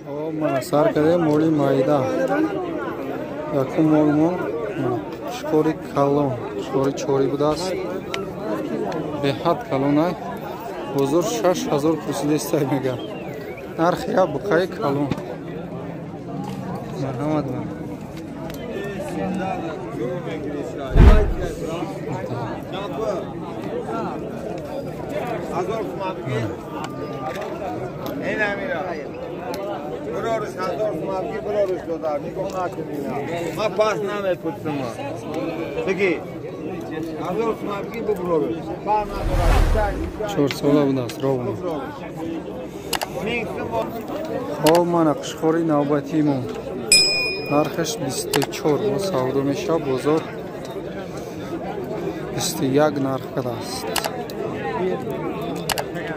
O mana sarkada moli mayda. Yakın molmo. Shkori kalon. Shkori chori budas. Behat kalonay. Bozor 6000 kursidestay mega. Narx ya buqay kalon. Marhamat man. Чорсола у нас ровно. Хо мана қишқори навбатимо. Нархаш 24 мо савдо меша бозор 21 нарх кадаст.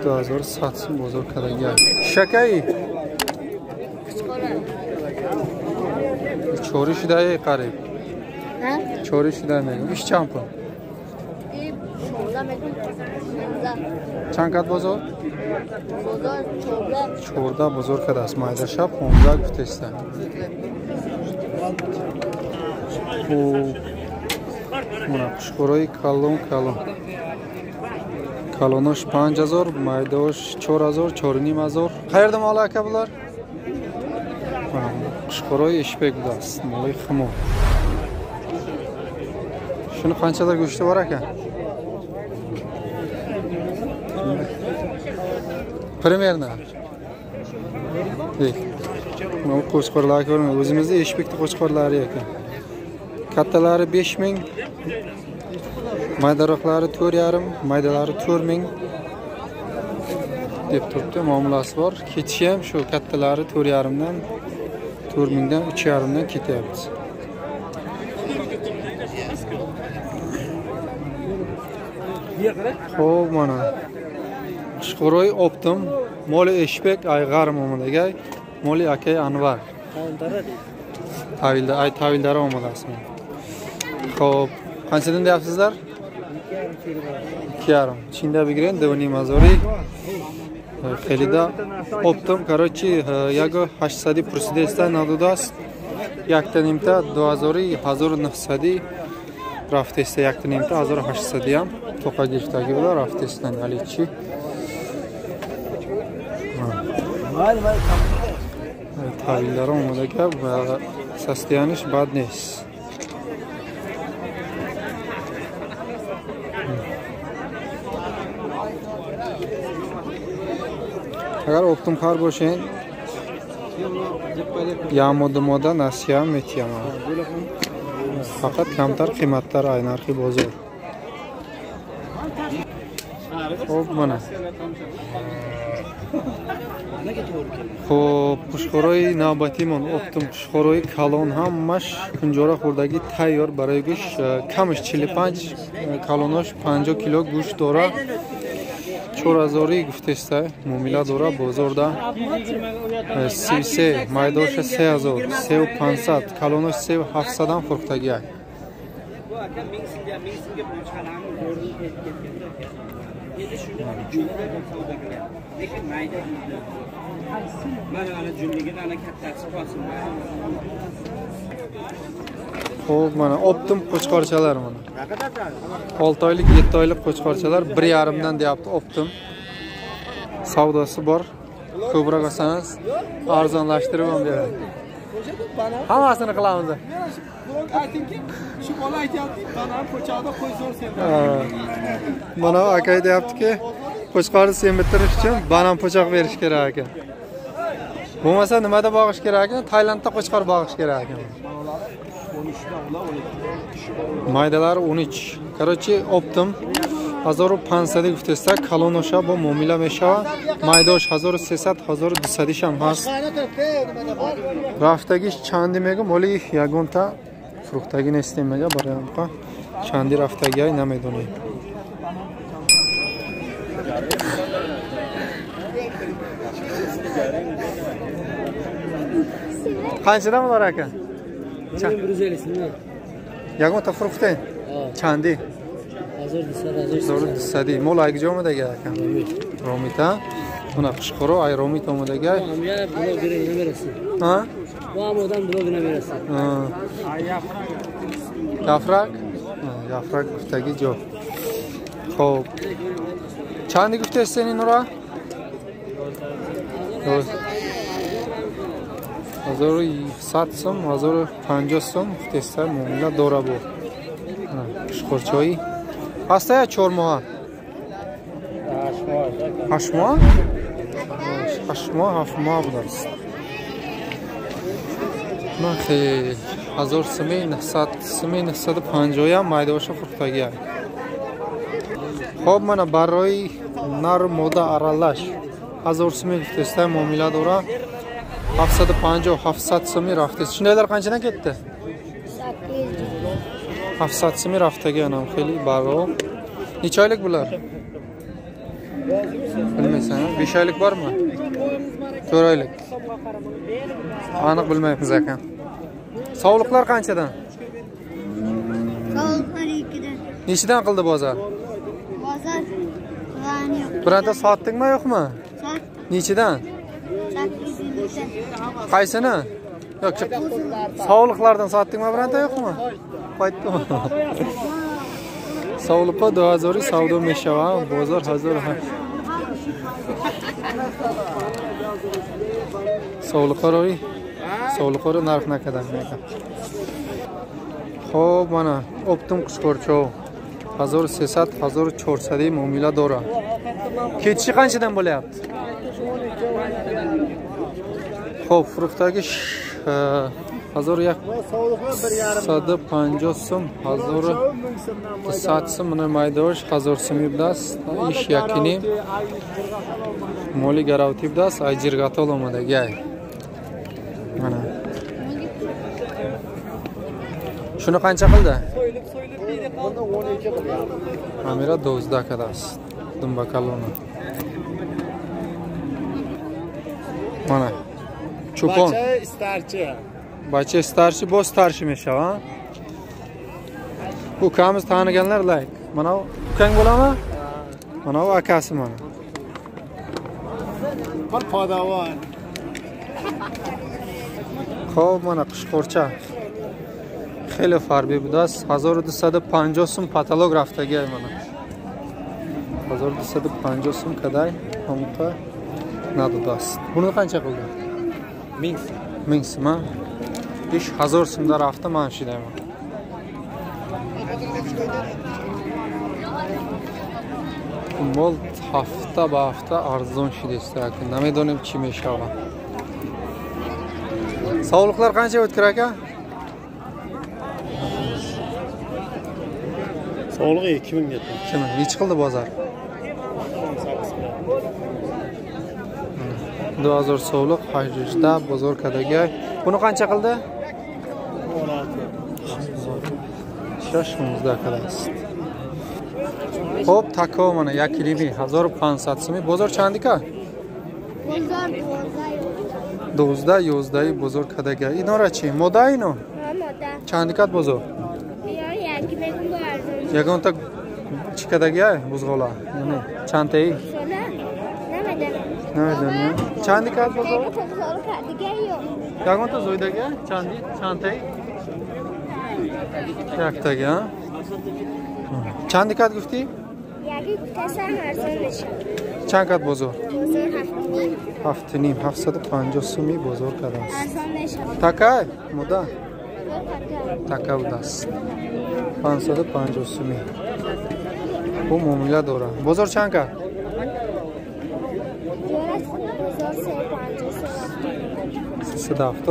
2100 сум бозор кадаги. Шакаи чори шудай қариб. Чори шудай мегум. Иш чанд пул? 16 мегум. Чанд кад бозор? Бозор 14 бозор кадаст. Майда шаб 15 гуфтеста. Мана қушқорои калон. Калонош 5000, майдош 4000, 4500. Qayerda mol aka bular? Qishqoroy ishbek budas, mo'li ximo. Shuni qanchalar go'shti bor aka? Примерно. Bu qo'chqorlar ko'ring, o'zimizda ishbekni qo'chqorlari ekan. Kattalari 5000, maydaroqlari 4,5, maydalari 4000 deb turibdi, muomalasi bor. Ketishi ham shu kattalari 4,5 dan 4000 dan 3,5 dan ketyapti. Xo'p, mana Qishqoroy optim, moli ishbek ayg'ar mo'malaga, moli akay Anvar. Tavildar omadasizmi? Xo'p, qanchadan deyapsizlar? 2,5. Chinda bigren devni mazori. Xelida optim, короче, yago 800 prosidesta nadudas. Yaktanimta 2900 raftesta yaktanimta 1800 ham to'qa giftagi bular raftesdan alichi. Tavildar omadaga va состояниеш bad neist. Agar optim xar bo'lsang, yamoda nasiya metiyama. Faqat kamtar qiymatlar ay narxi bozor. Xo'p, mana. Xo'p, Qishqoroy navbatimon optim Qishqoroy kalon hammash kunjora xurdagi tayyor barای go'sht kamish 45 kalonosh 50 kilo go'sht dora 4000 guftesta muomila dora bozorda 33 maydosh 3000 sev 500 kalonosh sev 700 dan furqtagi ay. Xo'p, mana optim qo'chqorchalar mana. 6 oylik, 7 oylik qo'chqorchalar 1,5 dan deyapti optim. Savdosi bor. Ko'proq olsangiz arzonlashtirib ham beradi. Hammasini qilamiz. Aytingki, shu bola aytayapti, banan ko'chada qo'y zo'r sen. Mana aka aytayaptiki, qo'chqorni semirtirish uchun banan po'choq berish kerak ekan. Bo'lmasa nimada boqish kerak ekan? Tailandda qo'chqor boqish kerak ekan. 13 Maydalar 13. Короче, optim 1500 guftesta kalonosha bu muomila mesha. Maydosh 1300, 1200 ham hast. Raftagi chandi mega moli yagonta fruktagi nestemaga boryapti. Chandi raftagi ay namedoni. Qanchadan ular aka? 150 so'm. Yagonta frukten. Chandi. Hazır disadi. Mola gijomidagi aka. Romita Buna Qashqaro Ayromi tomidagi. Bu ham ya blogerga nima berasiz? Ha? Bu ham odam blogerga berasiz. Ha. Yaprak? Ha, yaprak guftagi jo'q. Xo'p. Chandi guftasi sening Nura? Hazır 100 so'm, hazır 50 so'm guftasi muomala dora bu. Ha, Qashqorchoy. Astaya chormoha. Hashmo? Hashmo, hafmo bular. Maxey, 1000 so'm, 900 so'm, 950 ham maydoshi 40 taga. Xo'p, mana baroy nar moda aralash 1000 so'm guftasi muomala dora. 750, 700 so'm raftasi. Shundaylar qanchadan ketdi? 700 so'm raftaga ham xeyli baro. Necha oylik bular? Bilmaysan, 5 oylik bormi? 4 oylik. Aniq bilmaymiz ekan. Sovliqlar qanchadan? Sovliqlar 2dan. Nechidan qildi bozor? Bozor qilgani yo'q. Biranta sotdingmi yo'qmi? Sot Nechidan? 800dan. Qaysini? Yo'q, sovliqlardan sotdingmi biranta yo'qmi? Qaytdimi? Sovliqqa 2000 savdo meshava, bozor hazır. Sovliqlar Sovliqlar narx naqadan ekan. Xo'p, mana Optim Qashqorcho 1300, 1400 muomala dora. Ketishi qanchadan bo'layapti? Xo'p, fruktdagi 1150 so'm, 1100 so'm, mana maydosh 1000 so'm ibdas, ish yakini. Moli garavti ibdas, ajirgatolomidagi. Mana. Shuni qancha qildi? Amira 12 kadas. Dumbakaloni. Mana. Cho'pon. Bacha starchi, bo starchi meshava. Bu ukamiz taniganlar like. Mana ukang bo'ladimi? Mana u akasi mana. Bir podavon. Xo'p, mana Qashqorcha. Xeyli farbi budas 1250 so'm patolografdagi mana. 1250 so'm qaday hamqa nadudas. Buni qancha qildi? 1000 so'm. 1000 so'mda rafta mana shu deyman. Mol hafta ba hafta arzon shidesta ekan. Namidonim chi meshava. Sog'liqlar qancha o'tkir aka? Sog'liq 2000 getdi. 2000. Nech qildi bozor? 2000 sog'liq hajda bozor kadaga. Buni qancha qildi? 16. Shoshimizda qilamiz. Xo'p, tako mana 1 kg 1500 so'm. Bozor chandika? Bozor 12 bozor kadaga. Inorachi, moda ino? moda. Chandikat bozor. Yo, yangi megun bor. Yagonta chikadaga buzg'ola. Ya'ni chantay. Shona nima Nima? Chandikat bozor. Sovliqadiga yo'q. Yagonta zo'ydaga chantay. Yaktaga. Chandikat gufti? Yangi kutasan arzonlashadi. Chandikat bozor. Bozor Haftaning 750 so'm bozor kadamiz. arzonlashadi. Takay, moda. Taka. Taka budas. 550 so'm. Bu muomala dora. Bozor chanka? Bozor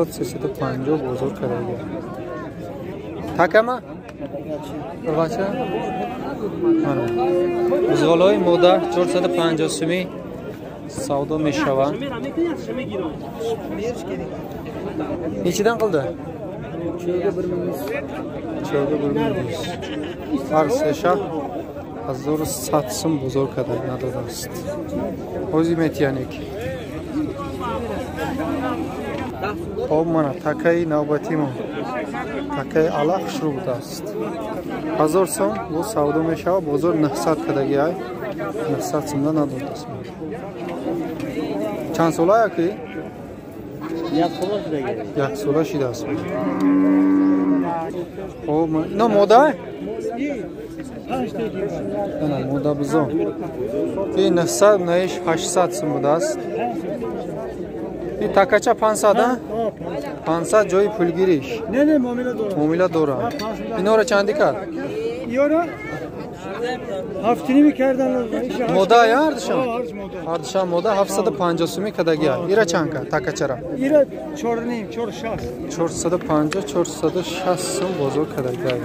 370 bozor kadaga. Takama? Qancha? Mana. Buzg'oloy moda 450 so'm. Savdo meshava. Nechidan qildi? Cho'ga 1100. Cho'ga 1100. Arsesha 1100 so'm bozor kadar nadodast. O'zimetyanik. Xo'p, mana takay navbatimo. Takay alaq shrubdast. 1000 so'm bu savdo meshava bozor 900 kadagi ay. 900 so'mdan nadodast. چند ساله یکی؟ یک سال دیگه. یک ساله شده است. خب نه مودا؟ نه مودا بزن. این 900 نهش 800 سوم بوده است. این تکچه 500 ها؟ 500 جای پولگیریش. نه معامله داره. معامله داره. اینا رو چندی کرد؟ یورا هفتینی میکردن مودا یا هردشان؟ هردشان مودا 750 سومی کدگی ها. ایره چند کرد تکچه را؟ ایره 4.5 460 450 460 سوم بزرگ کدگی ها.